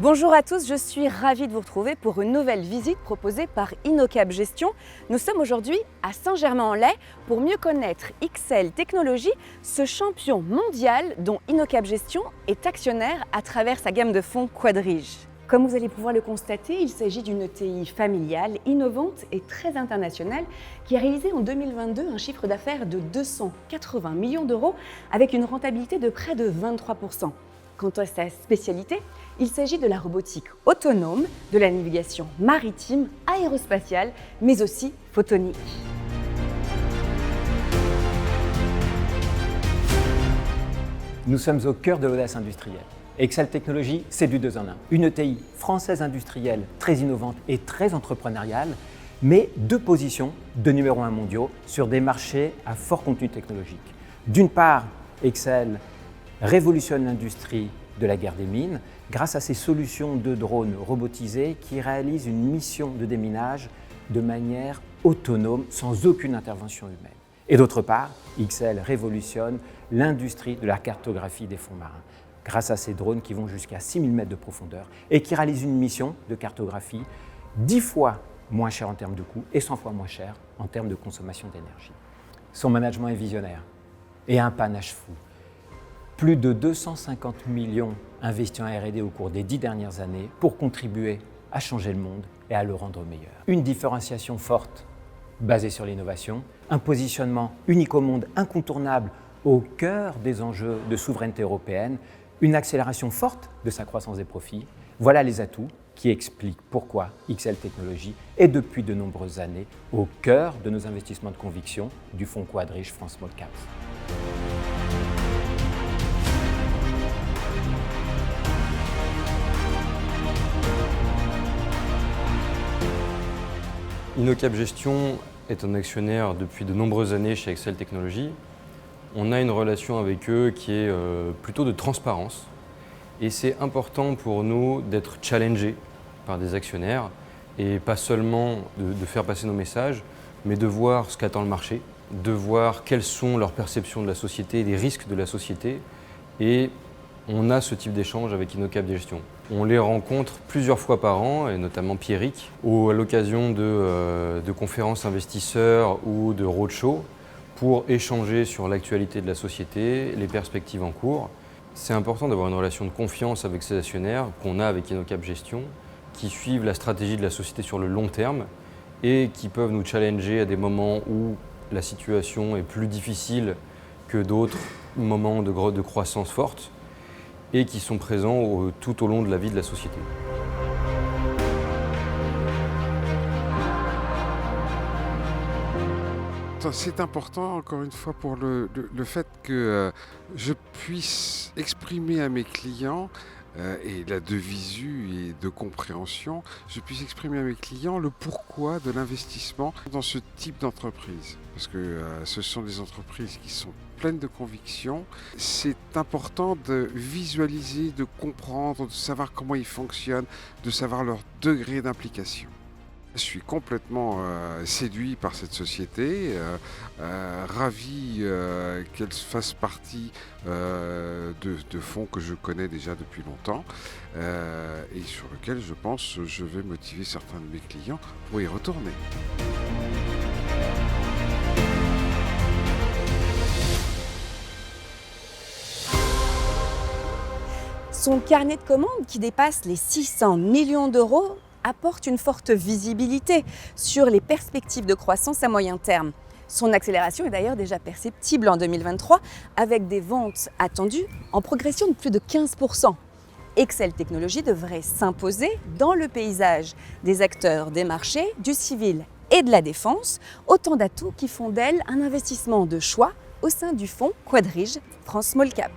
Bonjour à tous, je suis ravie de vous retrouver pour une nouvelle visite proposée par InnoCap Gestion. Nous sommes aujourd'hui à Saint-Germain-en-Laye pour mieux connaître XL Technologies, ce champion mondial dont InnoCap Gestion est actionnaire à travers sa gamme de fonds Quadrige. Comme vous allez pouvoir le constater, il s'agit d'une ETI familiale, innovante et très internationale qui a réalisé en 2022 un chiffre d'affaires de 280 millions d'euros avec une rentabilité de près de 23%. Quant à sa spécialité, il s'agit de la robotique autonome, de la navigation maritime, aérospatiale, mais aussi photonique. Nous sommes au cœur de l'audace industrielle. XL Technologies, c'est du 2 en 1. Une ETI française industrielle très innovante et très entrepreneuriale, mais deux positions de numéro 1 mondiaux sur des marchés à fort contenu technologique. D'une part, XL révolutionne l'industrie de la guerre des mines grâce à ses solutions de drones robotisés qui réalisent une mission de déminage de manière autonome, sans aucune intervention humaine. Et d'autre part, XL révolutionne l'industrie de la cartographie des fonds marins grâce à ces drones qui vont jusqu'à 6000 mètres de profondeur et qui réalisent une mission de cartographie 10 fois moins chère en termes de coût et 100 fois moins chère en termes de consommation d'énergie. Son management est visionnaire et un panache fou. Plus de 250 millions investis en R&D au cours des 10 dernières années pour contribuer à changer le monde et à le rendre meilleur. Une différenciation forte basée sur l'innovation, un positionnement unique au monde, incontournable au cœur des enjeux de souveraineté européenne, une accélération forte de sa croissance des profits. Voilà les atouts qui expliquent pourquoi XL Technologies est depuis de nombreuses années au cœur de nos investissements de conviction du fonds Quadrige France Small Caps. InnoCap Gestion est un actionnaire depuis de nombreuses années chez XL Technologies. On a une relation avec eux qui est plutôt de transparence et c'est important pour nous d'être challengés par des actionnaires et pas seulement de faire passer nos messages, mais de voir ce qu'attend le marché, de voir quelles sont leurs perceptions de la société, des risques de la société, et on a ce type d'échange avec InnoCap Gestion. On les rencontre plusieurs fois par an, et notamment Pierrick, ou à l'occasion de conférences investisseurs ou de roadshows, pour échanger sur l'actualité de la société, les perspectives en cours. C'est important d'avoir une relation de confiance avec ces actionnaires qu'on a avec InnoCap Gestion, qui suivent la stratégie de la société sur le long terme et qui peuvent nous challenger à des moments où la situation est plus difficile que d'autres moments de croissance forte, et qui sont présents tout au long de la vie de la société. C'est important, encore une fois, pour le fait que je puisse exprimer à mes clients, et là de visu et de compréhension, je puisse exprimer à mes clients le pourquoi de l'investissement dans ce type d'entreprise. Parce que ce sont des entreprises qui sont pleines de convictions. C'est important de visualiser, de comprendre, de savoir comment ils fonctionnent, de savoir leur degré d'implication. Je suis complètement séduit par cette société, ravi qu'elle fasse partie de fonds que je connais déjà depuis longtemps et sur lesquels je pense je vais motiver certains de mes clients pour y retourner. Son carnet de commandes, qui dépasse les 600 millions d'euros, apporte une forte visibilité sur les perspectives de croissance à moyen terme. Son accélération est d'ailleurs déjà perceptible en 2023, avec des ventes attendues en progression de plus de 15%. XL Technologies devrait s'imposer dans le paysage des acteurs des marchés, du civil et de la défense, autant d'atouts qui font d'elle un investissement de choix au sein du fonds Quadrige France Small Cap.